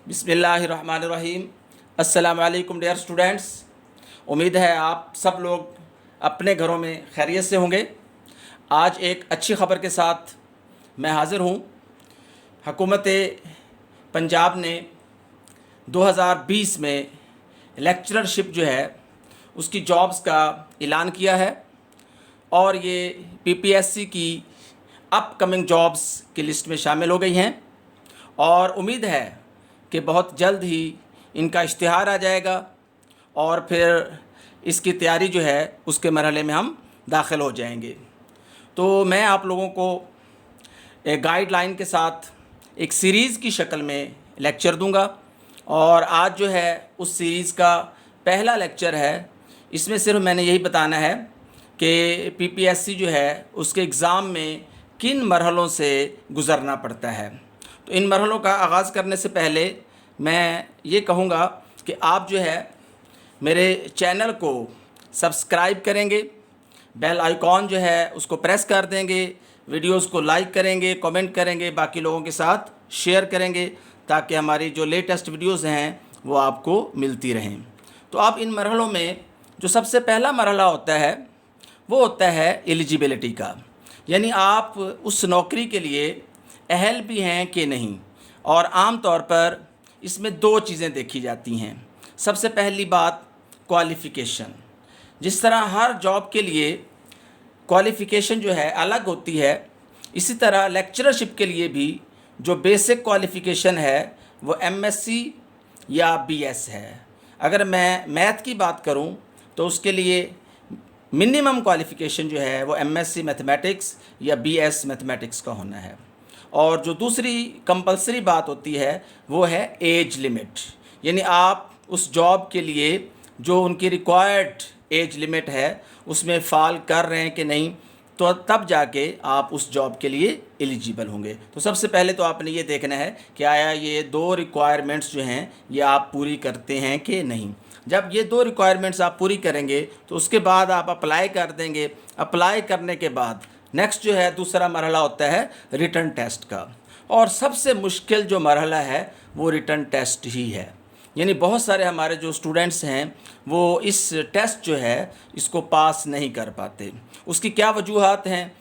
बिस्मिल्लाहिर्रहमानिर्रहीम। अस्सलाम वालेकुम डियर स्टूडेंट्स। उम्मीद है आप सब लोग अपने घरों में खैरियत से होंगे। आज एक अच्छी ख़बर के साथ मैं हाज़िर हूँ। हुकूमत पंजाब ने 2020 में लेक्चरशिप जो है उसकी जॉब्स का ऐलान किया है और ये पीपीएससी की अपकमिंग जॉब्स की लिस्ट में शामिल हो गई हैं और उम्मीद है कि बहुत जल्द ही इनका इश्तिहार आ जाएगा और फिर इसकी तैयारी जो है उसके मरहले में हम दाखिल हो जाएंगे। तो मैं आप लोगों को एक गाइडलाइन के साथ एक सीरीज़ की शक्ल में लेक्चर दूंगा और आज जो है उस सीरीज़ का पहला लेक्चर है। इसमें सिर्फ मैंने यही बताना है कि पीपीएससी जो है उसके एग्ज़ाम में किन मरहलों से गुज़रना पड़ता है। तो इन मरहलों का आगाज़ करने से पहले मैं ये कहूँगा कि आप जो है मेरे चैनल को सब्सक्राइब करेंगे, बेल आइकॉन जो है उसको प्रेस कर देंगे, वीडियोस को लाइक करेंगे, कमेंट करेंगे, बाकी लोगों के साथ शेयर करेंगे ताकि हमारी जो लेटेस्ट वीडियोस हैं वो आपको मिलती रहें। तो आप इन मरहलों में जो सबसे पहला मरहला होता है वो होता है एलिजिबिलिटी का, यानी आप उस नौकरी के लिए अहल भी हैं कि नहीं। और आम तौर पर इसमें दो चीज़ें देखी जाती हैं। सबसे पहली बात क्वालिफ़िकेशन। जिस तरह हर जॉब के लिए क्वालिफ़िकेशन जो है अलग होती है, इसी तरह लेक्चरशिप के लिए भी जो बेसिक क्वालिफ़िकेशन है वो एमएससी या बीएस है। अगर मैं मैथ की बात करूं तो उसके लिए मिनिमम क्वालिफ़िकेशन जो है वो एमएससी मैथमेटिक्स या बीएस मैथमेटिक्स का होना है। और जो दूसरी कंपलसरी बात होती है वो है एज लिमिट, यानी आप उस जॉब के लिए जो उनकी रिक्वायर्ड एज लिमिट है उसमें फॉल कर रहे हैं कि नहीं, तो तब जाके आप उस जॉब के लिए एलिजिबल होंगे। तो सबसे पहले तो आपने ये देखना है कि आया ये दो रिक्वायरमेंट्स जो हैं ये आप पूरी करते हैं कि नहीं। जब ये दो रिक्वायरमेंट्स आप पूरी करेंगे तो उसके बाद आप अप्लाई कर देंगे। अप्लाई करने के बाद नेक्स्ट जो है दूसरा मरहला होता है रिटन टेस्ट का, और सबसे मुश्किल जो मरहला है वो रिटन टेस्ट ही है। यानी बहुत सारे हमारे जो स्टूडेंट्स हैं वो इस टेस्ट जो है इसको पास नहीं कर पाते। उसकी क्या वजूहात हैं,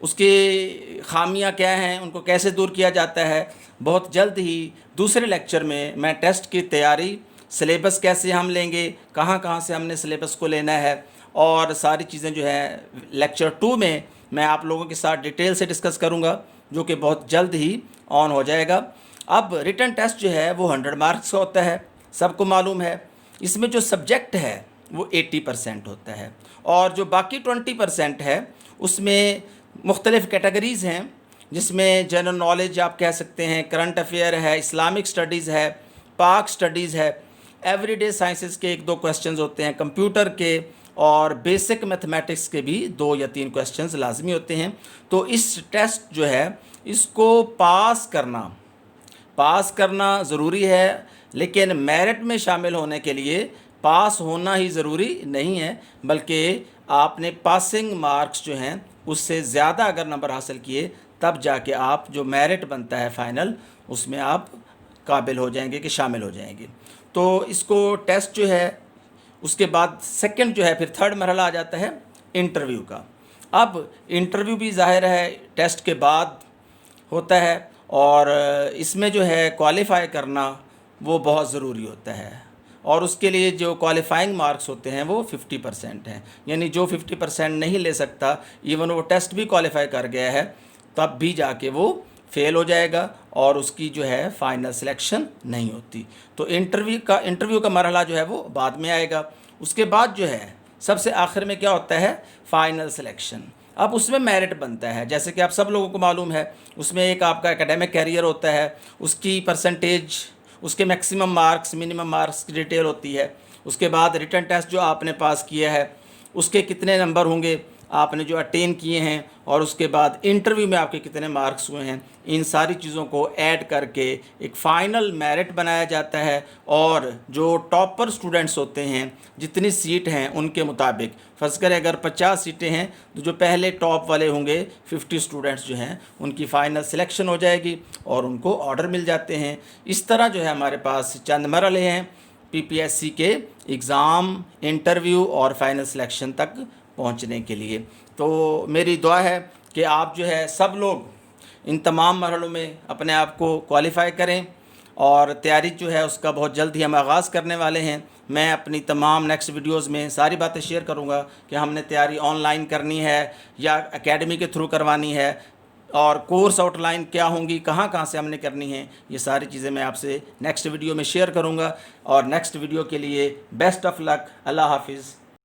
उसकी खामियां क्या हैं, उनको कैसे दूर किया जाता है, बहुत जल्द ही दूसरे लेक्चर में मैं टेस्ट की तैयारी, सिलेबस कैसे हम लेंगे, कहाँ कहाँ से हमने सिलेबस को लेना है और सारी चीज़ें जो है लेक्चर 2 में मैं आप लोगों के साथ डिटेल से डिस्कस करूंगा, जो कि बहुत जल्द ही ऑन हो जाएगा। अब रिटन टेस्ट जो है वो 100 मार्क्स का होता है, सबको मालूम है। इसमें जो सब्जेक्ट है वो 80% होता है और जो बाकी 20% है उसमें मुख्तलिफ़ कैटेगरीज़ हैं, जिसमें जनरल नॉलेज आप कह सकते हैं, करंट अफेयर है, इस्लामिक स्टडीज़ है, पाक स्टडीज़ है, एवरीडे साइंसेस के 1-2 क्वेश्चंस होते हैं, कंप्यूटर के और बेसिक मैथमेटिक्स के भी 2 या 3 क्वेश्चंस लाजमी होते हैं। तो इस टेस्ट जो है इसको पास करना ज़रूरी है, लेकिन मेरिट में शामिल होने के लिए पास होना ही ज़रूरी नहीं है, बल्कि आपने पासिंग मार्क्स जो हैं उससे ज़्यादा अगर नंबर हासिल किए तब जाके आप जो मेरिट बनता है फ़ाइनल उसमें आप काबिल हो जाएंगे कि शामिल हो जाएंगे। तो इसको टेस्ट जो है उसके बाद सेकंड जो है फिर थर्ड मरहला आ जाता है इंटरव्यू का। अब इंटरव्यू भी ज़ाहिर है टेस्ट के बाद होता है और इसमें जो है क्वालिफ़ाई करना वो बहुत ज़रूरी होता है और उसके लिए जो क्वालिफाइंग मार्क्स होते हैं वो 50% हैं। यानी जो 50% नहीं ले सकता, इवन वो टेस्ट भी क्वालिफाई कर गया है, तब भी जाके वो फेल हो जाएगा और उसकी जो है फ़ाइनल सिलेक्शन नहीं होती। तो इंटरव्यू का मरहला जो है वो बाद में आएगा। उसके बाद जो है सबसे आखिर में क्या होता है फ़ाइनल सिलेक्शन। अब उसमें मेरिट बनता है, जैसे कि आप सब लोगों को मालूम है, उसमें एक आपका एकेडमिक कैरियर होता है, उसकी परसेंटेज, उसके मैक्सिमम मार्क्स, मिनिमम मार्क्स की डिटेल होती है। उसके बाद रिटन टेस्ट जो आपने पास किया है उसके कितने नंबर होंगे, آپ نے جو اٹین کیے ہیں اور اس کے بعد انٹرویو میں آپ کے کتنے مارکس ہوئے ہیں، ان ساری چیزوں کو ایڈ کر کے ایک فائنل میرٹ بنایا جاتا ہے، اور جو ٹاپر اسٹوڈنٹس ہوتے ہیں جتنی سیٹ ہیں ان کے مطابق، فرض کریں اگر 50 سیٹیں ہیں تو جو پہلے ٹاپ والے ہوں گے 50 اسٹوڈنٹس جو ہیں ان کی فائنل سلیکشن ہو جائے گی اور ان کو آرڈر مل جاتے ہیں۔ اس طرح جو ہے ہمارے پاس چند مرحلے ہیں پی پی ایس سی کے ایگزام، انٹرویو اور فائنل سلیکشن تک پہنچنے کے لیے۔ تو میری دعا ہے کہ آپ جو ہے سب لوگ ان تمام مرحلوں میں اپنے آپ کو کوالیفائی کریں، اور تیاری جو ہے اس کا بہت جلد ہی ہم آغاز کرنے والے ہیں۔ میں اپنی تمام نیکسٹ ویڈیوز میں ساری باتیں شیئر کروں گا کہ ہم نے تیاری آن لائن کرنی ہے یا اکیڈمی کے تھرو کروانی ہے، اور کورس آؤٹ لائن کیا ہوں گی، کہاں کہاں سے ہم نے کرنی ہے، یہ ساری چیزیں میں آپ سے نیکسٹ ویڈیو میں شیئر کروں گا۔ اور نیکسٹ ویڈیو کے لیے بیسٹ آف لک، اللہ حافظ۔